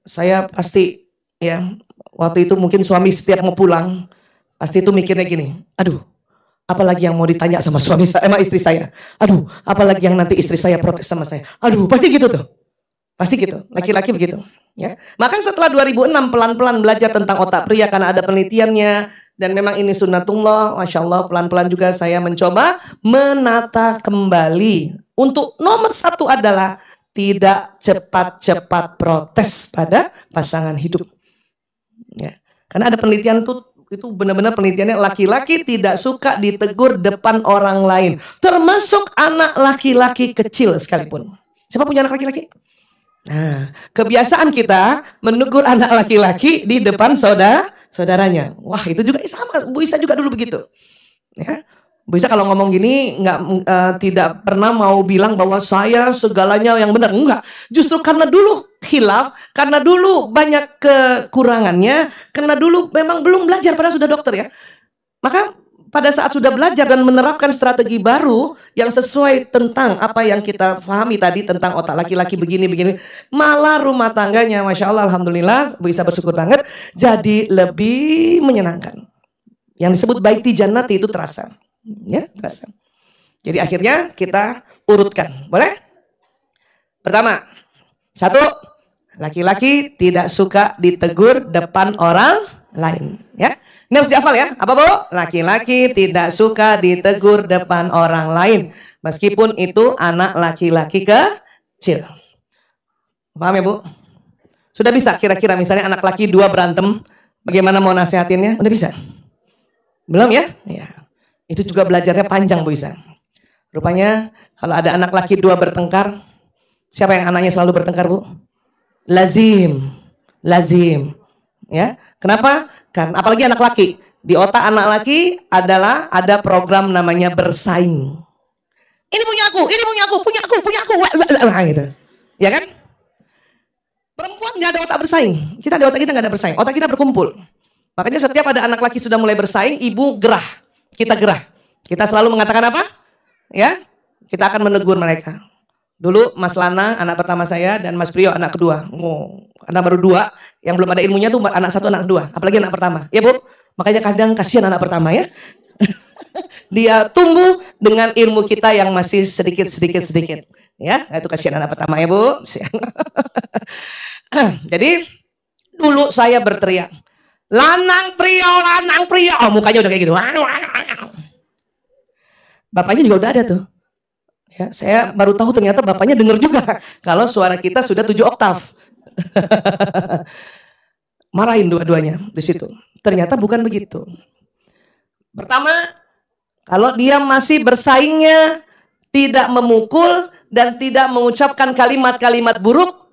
saya pasti ya waktu itu mungkin suami setiap mau pulang pasti itu mikirnya gini, aduh apalagi yang mau ditanya sama suami saya, sama istri saya, aduh apalagi yang nanti istri saya protes sama saya, aduh pasti gitu tuh, pasti gitu, laki-laki begitu. Ya. Maka setelah 2006 pelan-pelan belajar tentang otak pria karena ada penelitiannya dan memang ini sunnatullah, masya Allah pelan-pelan juga saya mencoba menata kembali. Untuk nomor satu adalah tidak cepat-cepat protes pada pasangan hidup. Ya. Karena ada penelitian tuh itu benar-benar penelitiannya laki-laki tidak suka ditegur depan orang lain, termasuk anak laki-laki kecil sekalipun. Siapa punya anak laki-laki? Nah, kebiasaan kita menegur anak laki-laki di depan saudaranya. Wah, itu juga sama. Bu Isa juga dulu begitu. Ya. Bu Isa kalau ngomong gini tidak pernah mau bilang bahwa saya segalanya yang benar. Enggak. Justru karena dulu khilaf, karena dulu banyak kekurangannya, karena dulu memang belum belajar padahal sudah dokter ya. Maka pada saat sudah belajar dan menerapkan strategi baru yang sesuai tentang apa yang kita pahami tadi tentang otak laki-laki begini-begini, malah rumah tangganya, masya Allah, alhamdulillah, bisa bersyukur banget, jadi lebih menyenangkan. Yang disebut baiti jannati itu terasa, ya terasa. Jadi akhirnya kita urutkan, boleh? Pertama, satu, laki-laki tidak suka ditegur depan orang lain, ya. Ini harus dihafal ya. Apa Bu? Laki-laki tidak suka ditegur depan orang lain, meskipun itu anak laki-laki kecil. Paham ya Bu? Sudah bisa kira-kira misalnya anak laki dua berantem, bagaimana mau nasihatinnya? Udah bisa? Belum ya? Ya. Itu juga belajarnya panjang Bu Isa. Rupanya kalau ada anak laki dua bertengkar, siapa yang anaknya selalu bertengkar Bu? Lazim. Ya. Kenapa? Karena apalagi anak laki. Di otak anak laki adalah ada program namanya bersaing. Ini punya aku, punya aku. Gitu. Ya kan? Perempuan nggak ada otak bersaing. Di otak kita nggak ada bersaing. Otak kita berkumpul. Makanya setiap ada anak laki sudah mulai bersaing, ibu gerah. Kita gerah. Kita selalu mengatakan apa? Ya, kita akan menegur mereka. Dulu Mas Lana, anak pertama saya, dan Mas Priyo, anak kedua. Anak baru dua, yang belum ada ilmunya tuh anak satu, anak dua. Apalagi anak pertama. Ya Bu, makanya kadang kasihan anak pertama ya. Dia tumbuh dengan ilmu kita yang masih sedikit. Ya, itu kasihan anak pertama ya Bu. Jadi, dulu saya berteriak. Lanang Priyo. Oh, mukanya udah kayak gitu. Bapaknya juga udah ada tuh. Ya, saya baru tahu ternyata bapaknya dengar juga kalau suara kita sudah 7 oktav. Marahin dua-duanya di situ. Ternyata bukan begitu. Pertama, kalau dia masih bersaingnya tidak memukul dan tidak mengucapkan kalimat-kalimat buruk,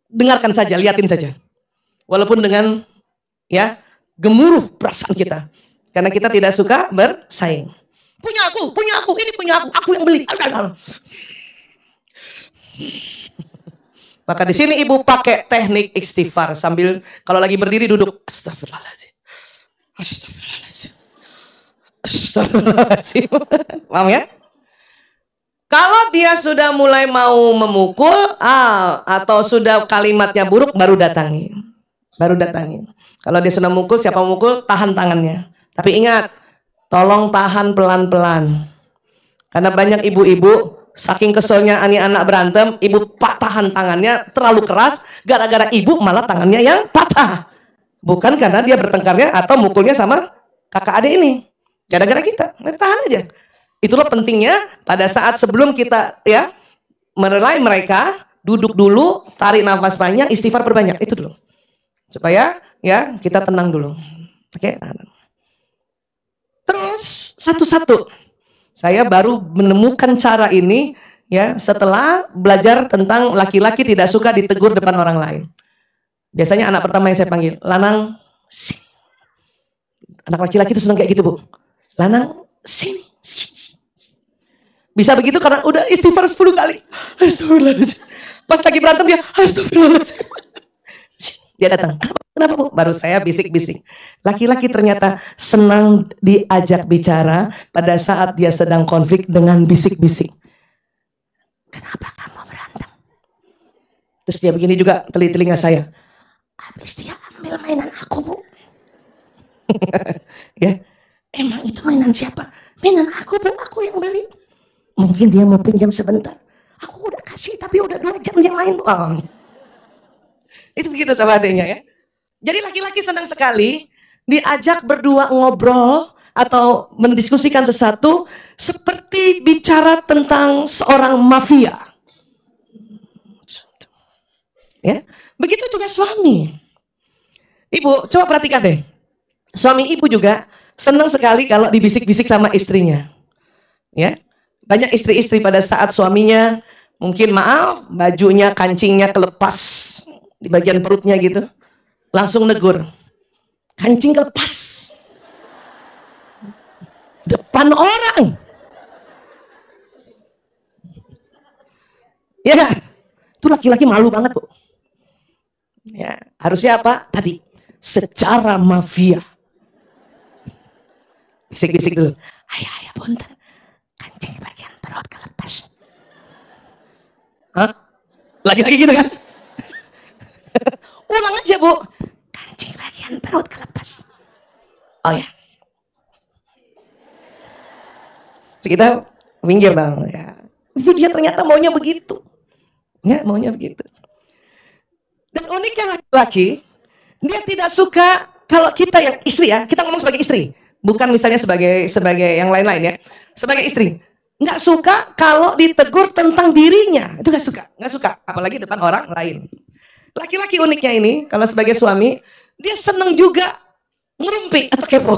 dengarkan saja, liatin saja. Walaupun dengan ya gemuruh perasaan kita. Karena kita tidak suka bersaing. Punya aku, ini punya aku yang beli. Maka di sini ibu pakai teknik istighfar sambil kalau lagi berdiri duduk. Astagfirullahaladzim. Paham ya? Kalau dia sudah mulai mau memukul atau sudah kalimatnya buruk, baru datangi. Kalau dia sudah mukul, siapa mukul, tahan tangannya. Tapi ingat, tolong tahan pelan-pelan. Karena banyak ibu-ibu saking keselnya anak berantem, ibu tahan tangannya terlalu keras, gara-gara ibu malah tangannya yang patah. Bukan karena dia bertengkarnya atau mukulnya sama kakak adik ini. Gara-gara kita, tahan aja. Itulah pentingnya pada saat sebelum kita ya menilai mereka, duduk dulu, tarik nafas panjang, istighfar perbanyak, itu dulu. Supaya ya kita tenang dulu. Oke, tahan. Terus satu-satu saya baru menemukan cara ini ya setelah belajar tentang laki-laki tidak suka ditegur depan orang lain. Biasanya anak pertama yang saya panggil, Lanang sini. Anak laki-laki itu senang kayak gitu Bu. Lanang sini. Bisa begitu karena udah istighfar 10 kali. Astagfirullahaladzim. Pas lagi berantem dia astagfirullahaladzim. Dia datang. Kenapa Bu? Baru saya bisik-bisik. Laki-laki ternyata senang diajak bicara pada saat dia sedang konflik dengan bisik-bisik. Kenapa kamu berantem? Terus dia begini juga telinga saya. habis dia ambil mainan aku, Bu. Ya, emang itu mainan siapa? Mainan aku, Bu, aku yang beli. Mungkin dia mau pinjam sebentar. Aku udah kasih, tapi udah 2 jam dia main, Bu. Oh. Itu begitu sama adanya ya. Jadi laki-laki senang sekali diajak berdua ngobrol atau mendiskusikan sesuatu seperti bicara tentang seorang mafia. Ya, begitu juga suami. Ibu, coba perhatikan deh. Suami ibu juga senang sekali kalau dibisik-bisik sama istrinya. Ya, banyak istri-istri pada saat suaminya mungkin maaf bajunya kancingnya kelepas di bagian perutnya gitu, langsung negur, kancing kelepas depan orang. Ya gak? Itu laki-laki malu banget, Bu. Ya, harusnya apa? Tadi secara mafia. Bisik-bisik dulu. Ayah, punten. Kancing bagian perut kelepas. Hah? Lagi-lagi gitu kan? Ulang aja, Bu. Kancing bagian perut kelepas. Oh ya. Kita minggir dong. Ya. Itu dia ternyata maunya begitu. Ya, maunya begitu. Dan uniknya laki-laki, dia tidak suka kalau kita yang istri ya, kita ngomong sebagai istri, bukan misalnya sebagai yang lain-lain ya, sebagai istri, nggak suka kalau ditegur tentang dirinya, itu nggak suka, apalagi depan orang lain. Laki-laki uniknya ini, kalau sebagai suami, dia seneng juga ngerumpi atau kepo.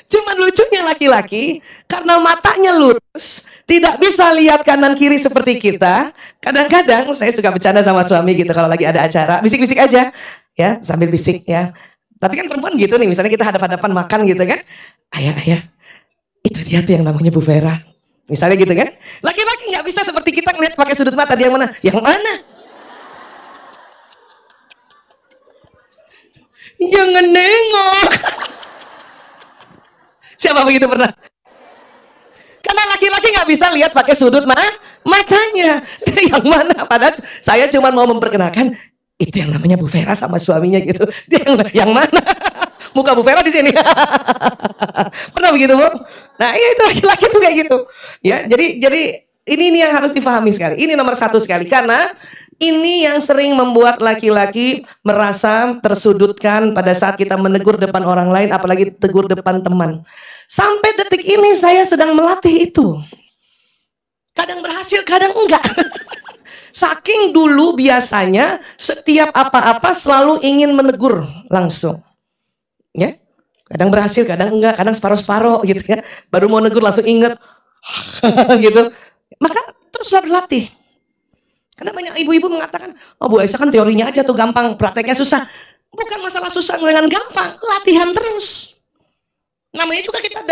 Cuman lucunya laki-laki, karena matanya lurus, tidak bisa lihat kanan kiri seperti kita. Kadang-kadang saya suka bercanda sama suami gitu kalau lagi ada acara, bisik-bisik aja, ya sambil bisik ya. Tapi kan perempuan gitu nih, misalnya kita hadap-hadapan makan gitu kan, ayah, itu dia tuh yang namanya Bu Vera, misalnya gitu kan. Laki-laki nggak bisa seperti kita ngeliat pakai sudut mata, dia yang mana? Yang mana? Jangan nengok. Siapa begitu pernah? Karena laki-laki nggak bisa lihat pakai sudut matanya. Yang mana? Padahal saya cuma mau memperkenalkan itu yang namanya Bu Vera sama suaminya gitu. Dia yang mana? Muka Bu Vera di sini. Pernah begitu, Bu? Nah, iya itu laki-laki tuh kayak gitu. Ya, jadi ini yang harus difahami sekali. Ini nomor 1 sekali karena ini yang sering membuat laki-laki merasa tersudutkan pada saat kita menegur depan orang lain, apalagi tegur depan teman. Sampai detik ini saya sedang melatih itu. Kadang berhasil, kadang enggak. Saking dulu biasanya setiap apa-apa selalu ingin menegur langsung. Ya, kadang berhasil, kadang enggak, kadang separuh-separuh gitu ya. Baru mau negur langsung inget gitu. Maka teruslah berlatih. Karena banyak ibu-ibu mengatakan, oh Bu Aisyah kan teorinya aja tuh gampang, prakteknya susah. Bukan masalah susah dengan gampang, latihan terus. Namanya juga kita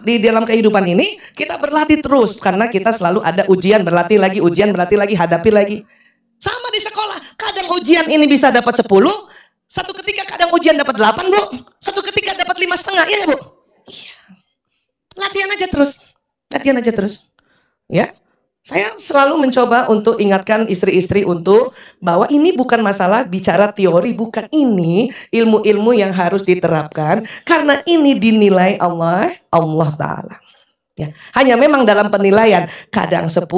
di dalam kehidupan ini, kita berlatih terus. Karena kita selalu ada ujian, berlatih lagi, hadapi lagi. Sama di sekolah, kadang ujian ini bisa dapat 10, satu ketika kadang ujian dapat 8, Bu. Satu ketika dapat 5,5, iya ya Bu? Iya. Latihan aja terus. Ya. Saya selalu mencoba untuk ingatkan istri-istri untuk bahwa ini bukan masalah bicara teori, bukan, ini ilmu-ilmu yang harus diterapkan karena ini dinilai Allah Ta'ala. Ya, hanya memang dalam penilaian kadang 10,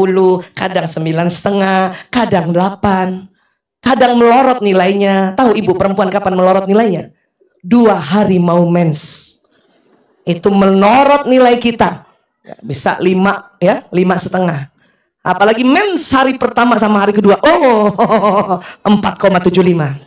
kadang 9,5, kadang 8, kadang melorot nilainya. Tahu ibu perempuan kapan melorot nilainya? 2 hari mau mens. Itu melorot nilai kita. Bisa 5 ya, 5,5. Apalagi mens hari pertama sama hari kedua, 4,75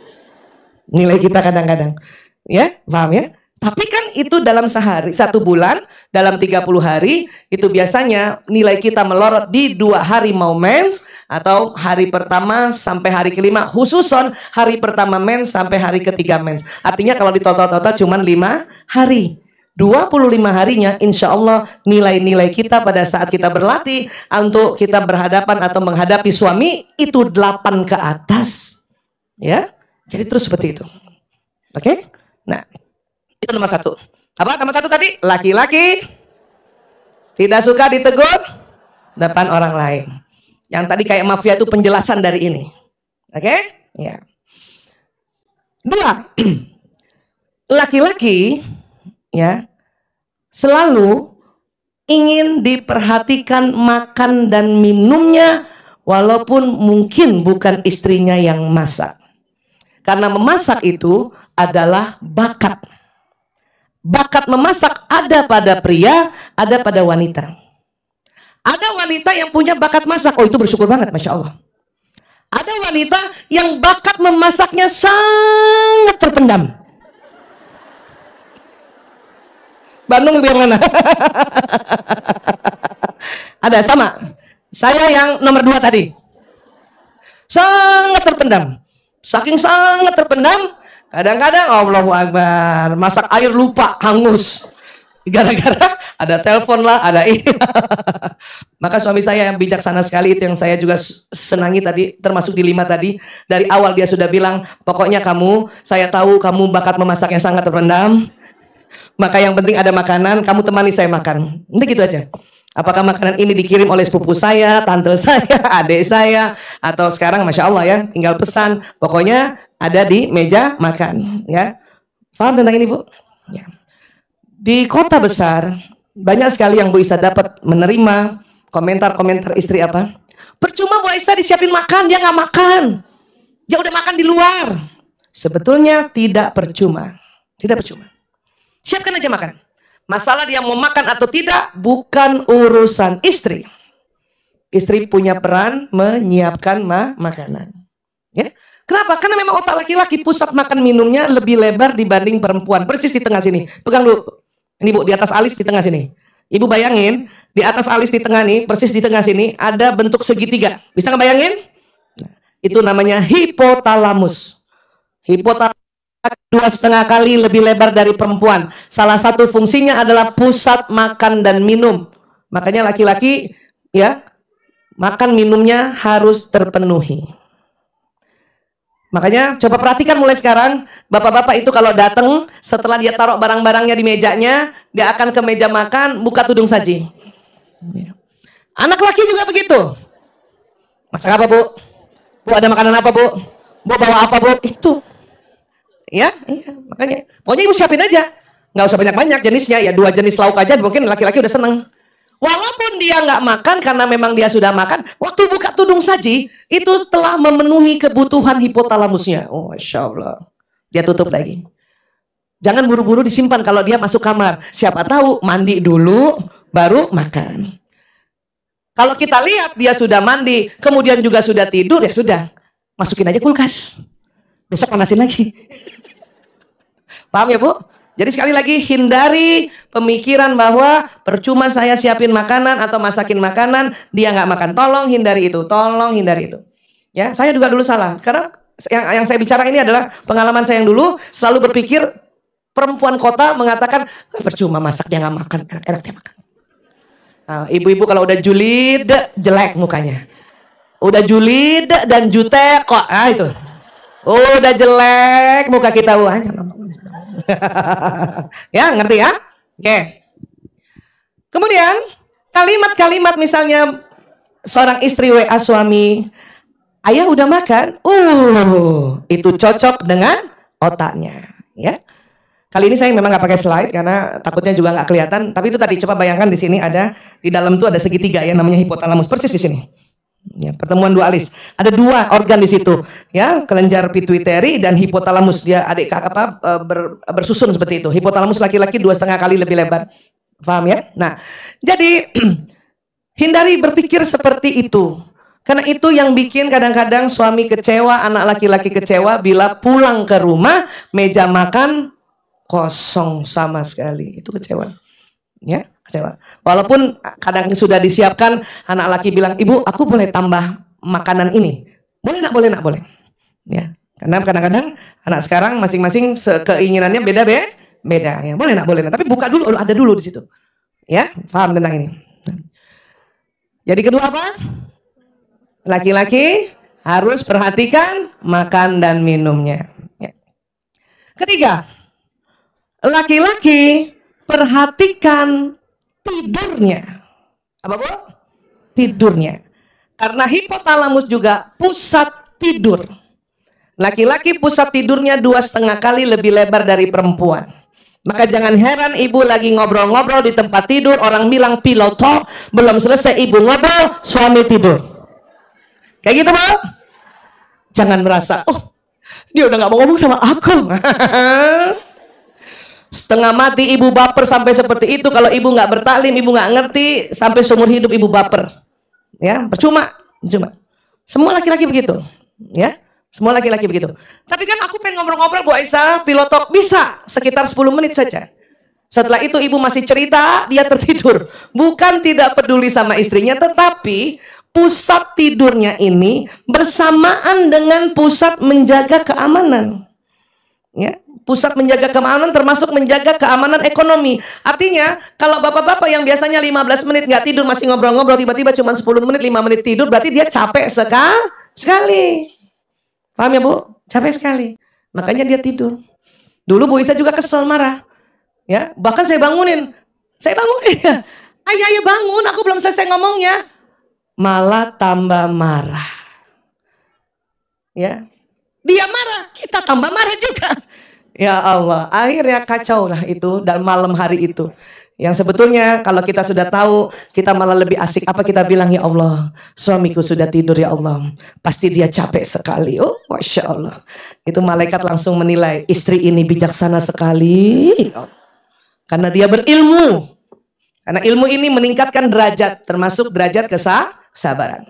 nilai kita kadang-kadang, ya paham ya? Tapi kan itu dalam sehari, 1 bulan, dalam 30 hari itu biasanya nilai kita melorot di 2 hari mau mens atau hari pertama sampai hari kelima, khususon hari pertama mens sampai hari ketiga mens. Artinya kalau ditotal-total cuma 5 hari. 25 harinya insya Allah nilai-nilai kita pada saat kita berlatih untuk kita berhadapan atau menghadapi suami itu 8 ke atas, ya. Jadi terus seperti itu. Oke? Nah, itu nomor 1. Apa nomor 1 tadi? Laki-laki tidak suka ditegur depan orang lain. Yang tadi kayak mafia itu penjelasan dari ini. Oke? Ya. Dua, laki-laki ya selalu ingin diperhatikan makan dan minumnya walaupun mungkin bukan istrinya yang masak. Karena memasak itu adalah bakat. Bakat memasak ada pada pria, ada pada wanita. Ada wanita yang punya bakat masak. Oh, itu bersyukur banget, Masya Allah. Ada wanita yang bakat memasaknya sangat terpendam. Bandung lebih yang mana? Ada sama. Saya yang nomor 2 tadi. Sangat terpendam. Saking sangat terpendam, kadang-kadang Allahu Akbar, masak air lupa, hangus. Gara-gara ada telepon lah, ada ini. Maka suami saya yang bijaksana sekali, itu yang saya juga senangi tadi, termasuk di 5 tadi. Dari awal dia sudah bilang, pokoknya kamu, saya tahu kamu bakat memasaknya sangat terpendam. Maka yang penting ada makanan, kamu temani saya makan. Ini gitu aja. Apakah makanan ini dikirim oleh sepupu saya, tante saya, adik saya, atau sekarang Masya Allah ya, tinggal pesan. Pokoknya ada di meja makan. Ya, paham tentang ini Bu? Ya. Di kota besar, banyak sekali yang Bu Isa dapat menerima komentar-komentar istri apa? Percuma Bu Isa disiapin makan, dia nggak makan. Dia udah makan di luar. Sebetulnya tidak percuma. Tidak percuma. Siapkan aja makan. Masalah dia mau makan atau tidak bukan urusan istri. Istri punya peran menyiapkan makanan. Ya. Kenapa? Karena memang otak laki-laki pusat makan minumnya lebih lebar dibanding perempuan. Persis di tengah sini. Pegang dulu. Ini Bu, di atas alis di tengah sini. Ibu bayangin, di atas alis di tengah nih, persis di tengah sini ada bentuk segitiga. Bisa ngebayangin? Itu namanya hipotalamus. Hipotalamus 2,5 kali lebih lebar dari perempuan. Salah satu fungsinya adalah pusat makan dan minum. Makanya laki-laki ya makan minumnya harus terpenuhi. Makanya coba perhatikan mulai sekarang, bapak-bapak itu kalau datang setelah dia taruh barang-barangnya di mejanya, dia akan ke meja makan, buka tudung saji. Anak laki juga begitu. Masak apa Bu? Bu ada makanan apa Bu? Bu bawa apa Bu? Itu. Ya, iya, makanya pokoknya ibu siapin aja, nggak usah banyak-banyak jenisnya, ya 2 jenis lauk aja mungkin laki-laki udah seneng. Walaupun dia nggak makan karena memang dia sudah makan, waktu buka tudung saji itu telah memenuhi kebutuhan hipotalamusnya. Oh, Masya Allah, dia tutup lagi. Jangan buru-buru disimpan kalau dia masuk kamar. Siapa tahu mandi dulu baru makan. Kalau kita lihat dia sudah mandi, kemudian juga sudah tidur, ya sudah, masukin aja kulkas. Besok panasin lagi. Paham ya Bu? Jadi sekali lagi hindari pemikiran bahwa percuma saya siapin makanan atau masakin makanan, dia nggak makan. Tolong hindari itu, tolong hindari itu. Ya, saya juga dulu salah. Karena yang saya bicara ini adalah pengalaman saya yang dulu selalu berpikir perempuan kota mengatakan percuma masak dia nggak makan, enak dia makan. Nah, ibu-ibu kalau udah julid jelek mukanya, udah julid dan jutek kok, itu. Udah jelek muka kita. Ya, ngerti ya? Oke. Kemudian kalimat-kalimat misalnya seorang istri WA suami, ayah udah makan. Itu cocok dengan otaknya, ya. Kali ini saya memang nggak pakai slide karena takutnya juga nggak kelihatan. Tapi itu tadi coba bayangkan di sini ada di dalam tuh ada segitiga ya namanya hipotalamus persis di sini. Ya, pertemuan 2 alis. Ada 2 organ di situ, ya, kelenjar pituitary dan hipotalamus. Dia adik kakak bersusun seperti itu. Hipotalamus laki-laki 2,5 kali lebih lebar. Paham ya? Nah, jadi hindari berpikir seperti itu. Karena itu yang bikin kadang-kadang suami kecewa, anak laki-laki kecewa bila pulang ke rumah meja makan kosong sama sekali. Itu kecewa. Ya, kecewa. Walaupun kadang sudah disiapkan, anak laki bilang, ibu aku boleh tambah makanan ini? Boleh nak, boleh nak, boleh. Ya, karena kadang-kadang anak sekarang masing-masing keinginannya beda ya. Boleh nak, boleh nak. Tapi buka dulu, ada dulu di situ. Ya, paham tentang ini. Jadi kedua apa? Laki-laki harus perhatikan makan dan minumnya. Ya. Ketiga, laki-laki perhatikan tidurnya. Apa Bu? Tidurnya. Karena hipotalamus juga pusat tidur. Laki-laki pusat tidurnya 2,5 kali lebih lebar dari perempuan. Maka jangan heran ibu lagi ngobrol-ngobrol di tempat tidur, orang bilang pillow talk, belum selesai ibu ngobrol, suami tidur. Kayak gitu, Bu? Jangan merasa, oh dia udah gak mau ngomong sama aku. Setengah mati ibu baper sampai seperti itu. Kalau ibu nggak bertaklim, ibu nggak ngerti, sampai seumur hidup ibu baper. Ya, percuma. Semua laki-laki begitu. Ya, semua laki-laki begitu. Tapi kan aku pengen ngobrol-ngobrol Bu Aisyah, pilotok bisa sekitar 10 menit saja. Setelah itu ibu masih cerita, dia tertidur. Bukan tidak peduli sama istrinya, tetapi pusat tidurnya ini bersamaan dengan pusat menjaga keamanan. Ya, pusat menjaga keamanan termasuk menjaga keamanan ekonomi. Artinya, kalau bapak-bapak yang biasanya 15 menit nggak tidur, masih ngobrol-ngobrol, tiba-tiba cuma 10 menit, 5 menit tidur, berarti dia capek sekali. Paham ya, Bu? Capek sekali. Makanya dia tidur. Dulu Bu Isa juga kesel, marah. Ya, bahkan saya bangunin ya. Ayo bangun, aku belum selesai ngomongnya. Malah tambah marah. Ya. Dia marah, kita tambah marah juga. Ya Allah, akhirnya kacau lah itu dan malam hari itu. Yang sebetulnya kalau kita sudah tahu, kita malah lebih asik. Apa kita bilang, ya Allah, suamiku sudah tidur ya Allah. Pasti dia capek sekali. Oh, Masya Allah. Itu malaikat langsung menilai, istri ini bijaksana sekali. Karena dia berilmu. Karena ilmu ini meningkatkan derajat, termasuk derajat kesabaran.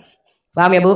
Paham ya Bu?